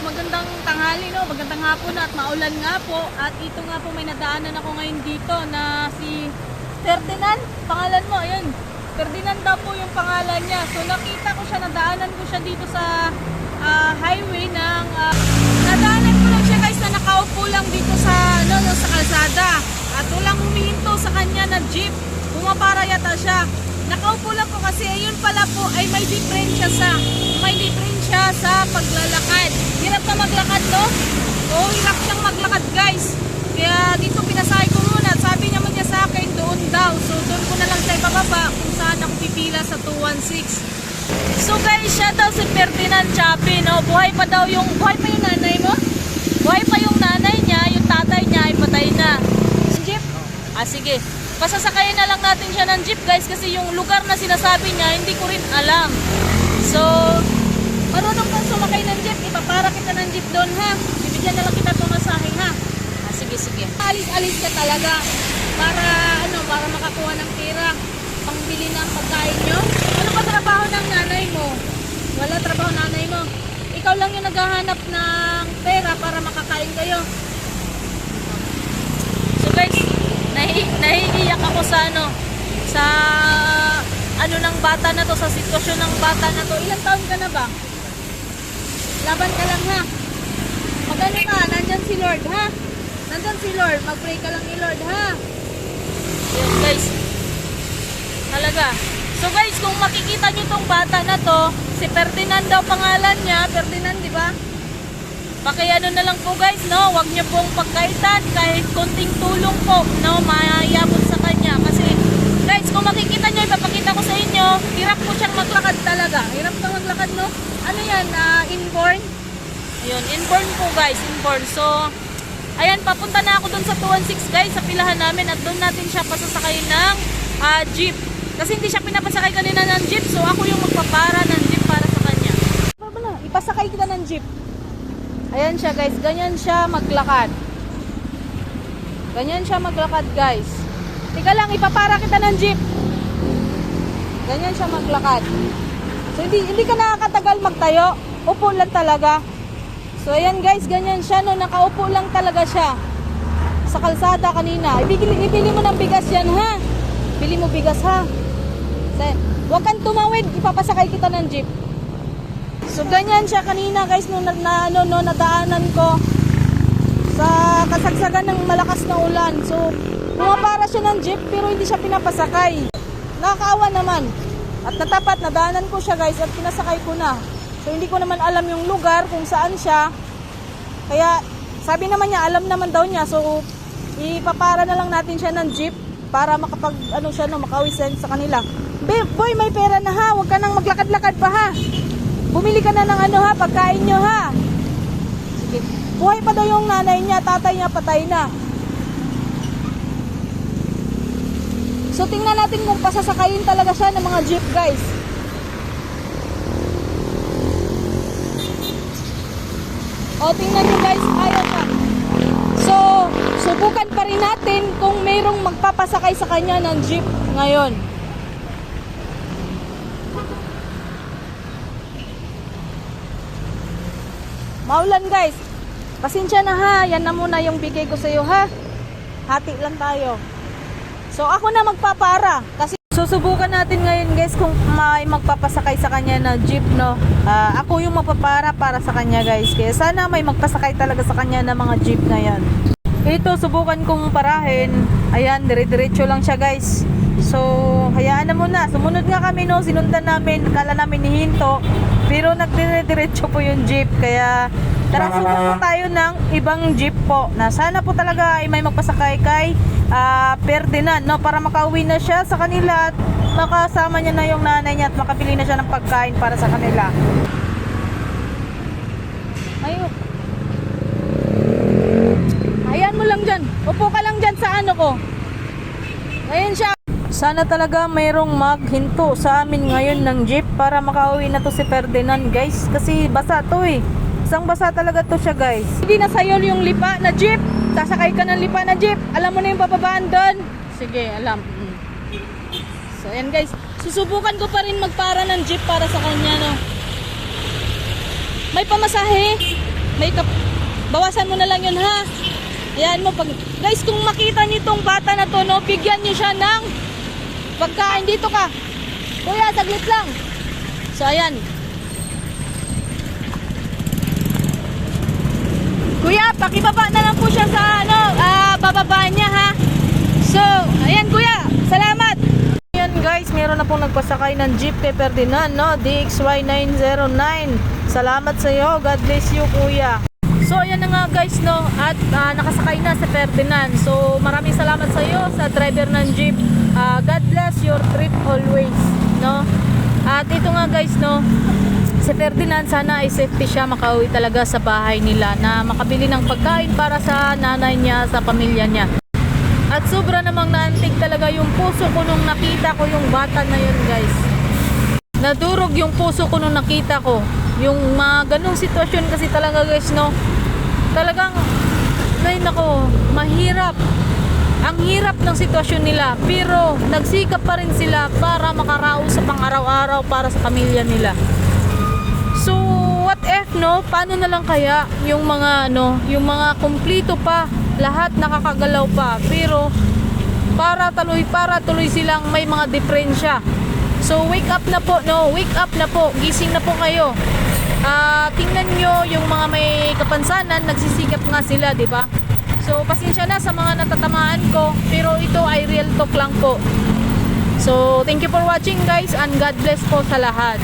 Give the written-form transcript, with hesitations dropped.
magandang tanghali no, magandang hapon at maulan nga po. At ito nga po may nadaanan ako ngayon dito na si Ferdinand, pangalan mo, ayun. Ferdinand daw po yung pangalan niya. So nakita ko siya, nadaanan ko siya dito sa highway ng nadaanan ko lang siya guys na nakaupo lang dito sa sa kalsada. At walang humihinto sa kanya na jeep. Bumabara yata siya. Nakaupo lang po kasi ayun pala po ay may diferensya sa paglalakad. Hirap na maglakad no? Oo, hirap siyang maglakad guys. Kaya dito pinasakay ko muna. Sabi niya sa akin doon daw. So doon ko na lang tayo bababa kung saan ako pipila sa 216. So guys, siya daw si Ferdinand Chapi, no? Buhay pa yung nanay mo? Buhay pa yung nanay niya, yung tatay niya ay patay na. Jeep? Ah sige. Pasasakayin na lang natin siya ng jeep guys kasi yung lugar na sinasabi niya hindi ko rin alam. So, marunong kang sumakay ng jeep, ipapara kita ng jeep doon ha. Bibigyan na lang kita pumasahe ha. Ah sige. Alis-alis ka talaga para makakuha ng pera pangbili ng pagkain nyo. Ano ba trabaho ng nanay mo? Wala trabaho nanay mo. Ikaw lang yung naghahanap ng pera para makakain kayo. So guys, nahiiyak ako sa ng bata na to, sa sitwasyon ng bata na to. Ilang taon ka na ba? Laban ka lang ha. Magano ka, nandyan si Lord ha. Nandyan si Lord, mag-pray ka lang ni Lord ha. Yun guys. Talaga. So guys, kung makikita nyo tong bata na to, si Ferdinand daw pangalan niya, Ferdinand di ba? Pakiano na lang po guys, no? Huwag niyo pong pagkaitan kahit konting tulong po, no? Mayayabot sa kanya. Kasi guys, kung makikita niyo, ipapakita ko sa inyo, hirap po siyang maglakad talaga. Hirap na maglakad, no? Ano yan? Inborn? Ayun, inborn po guys, inborn. So, ayan, papunta na ako dun sa 216 guys, sa pilahan namin at doon natin siya pasasakay ng jeep. Kasi hindi siya pinapasakay kanina ng jeep, so ako yung magpapara ng jeep para sa kanya. Ipasakay kita ng jeep. Ayan siya guys, ganyan siya maglakad. Ganyan siya maglakad guys. Tika lang, ipapara kita ng jeep. Ganyan siya maglakad. So hindi ka nakakatagal magtayo. Upo lang talaga. So ayan guys, ganyan siya no, nakaupo lang talaga siya. Sa kalsada kanina. Ibili mo ng bigas yan ha. Bili mo bigas ha. So, huwag kang tumawid, ipapasakay kita ng jeep. So ganyan siya kanina guys nung nadaanan ko sa kasagsagan ng malakas na ulan. So pumapara siya ng jeep pero hindi siya pinapasakay. Nakakaawa naman. At natapat nadaanan ko siya guys at pinasakay ko na. So hindi ko naman alam yung lugar kung saan siya. Kaya sabi naman niya alam naman daw niya. So ipapara na lang natin siya ng jeep para makapag makauwi sa kanila. Boy, may pera na ha. Huwag ka nang maglakad-lakad pa ha. Bumili ka na ng pagkain nyo ha. Sige. Buhay pa daw yung nanay niya, tatay niya patay na. So tingnan natin kung pasasakayin talaga siya ng mga jeep guys. O tingnan nyo guys, ayaw na. So subukan pa rin natin kung mayroong magpapasakay sa kanya ng jeep ngayon. Maulan guys. Pasensya na ha. Yan na muna yung bigay ko sa iyo ha. Hati lang tayo. So ako na magpapara. Kasi susubukan natin ngayon guys kung may magpapasakay sa kanya na jeep no. Ako yung magpapara para sa kanya guys. Kaya sana may magpasakay talaga sa kanya ng mga jeep ngayon. Ito subukan kong parahin. Ayan, dire-diretso lang siya guys. So hayaan na muna. Sumunod nga kami no. Sinundan namin. Kala namin hihinto. Pero nagdire-diretso po yung jeep. Kaya tara subukan tayo ng ibang jeep po. Na sana po talaga ay may magpasakay kay Ferdinand no, para makauwi na siya sa kanila at makasama niya na yung nanay niya at makabili na siya ng pagkain para sa kanila. Ayun. Ayan mo lang dyan. Upo ka lang dyan sa ko. Ayan siya. Sana talaga mayroong maghinto sa amin ngayon ng jeep para makauwi na to si Ferdinand guys. Kasi basa to eh. Isang basa talaga to siya guys. Hindi na sayo yung lipa na jeep. Sasakay ka ng lipa na jeep. Alam mo na yung bababaan doon? Sige, alam. So ayan guys. Susubukan ko pa rin magpara ng jeep para sa kanya no. May pamasahe. bawasan mo na lang yun ha. Ayan mo, guys, kung makita niyo tong bata na to, no, bigyan niyo siya ng pagkain. Dito ka. Kuya, saglit lang. So, ayan. Kuya, pakibaba na lang po siya sa bababaan niya ha. So, ayan kuya, salamat. Ayan guys, meron na pong nagpasakay ng jeep kay Ferdinand, no? DXY909. Salamat sa iyo. God bless you kuya. So, ayan na nga guys, no? At nakasakay na si Ferdinand. So, maraming salamat sa iyo sa driver ng jeep. God bless your trip always, no? At ito nga guys, no? Si Ferdinand, sana ay safety siya, makauwi talaga sa bahay nila, na makabili ng pagkain para sa nanay niya, sa pamilya niya. At sobra namang naantig talaga yung puso ko nung nakita ko yung bata na yun guys. Nadurog yung puso ko nung nakita ko yung mga ganong sitwasyon kasi talaga guys, no? Talagang, ay nako, mahirap. Ang hirap ng sitwasyon nila, pero nagsikap pa rin sila para makaraos sa pang-araw-araw para sa pamilya nila. So, what if, no? Paano na lang kaya yung mga, yung mga kumplito pa, lahat nakakagalaw pa, pero para tuloy silang may mga diferensya. So, wake up na po, no? Wake up na po. Gising na po kayo. Tingnan nyo yung mga may kapansanan, nagsisikap nga sila, di ba? So, pasensya na sa mga natatamaan ko, pero ito ay real talk lang po. So, thank you for watching guys, and God bless po sa lahat.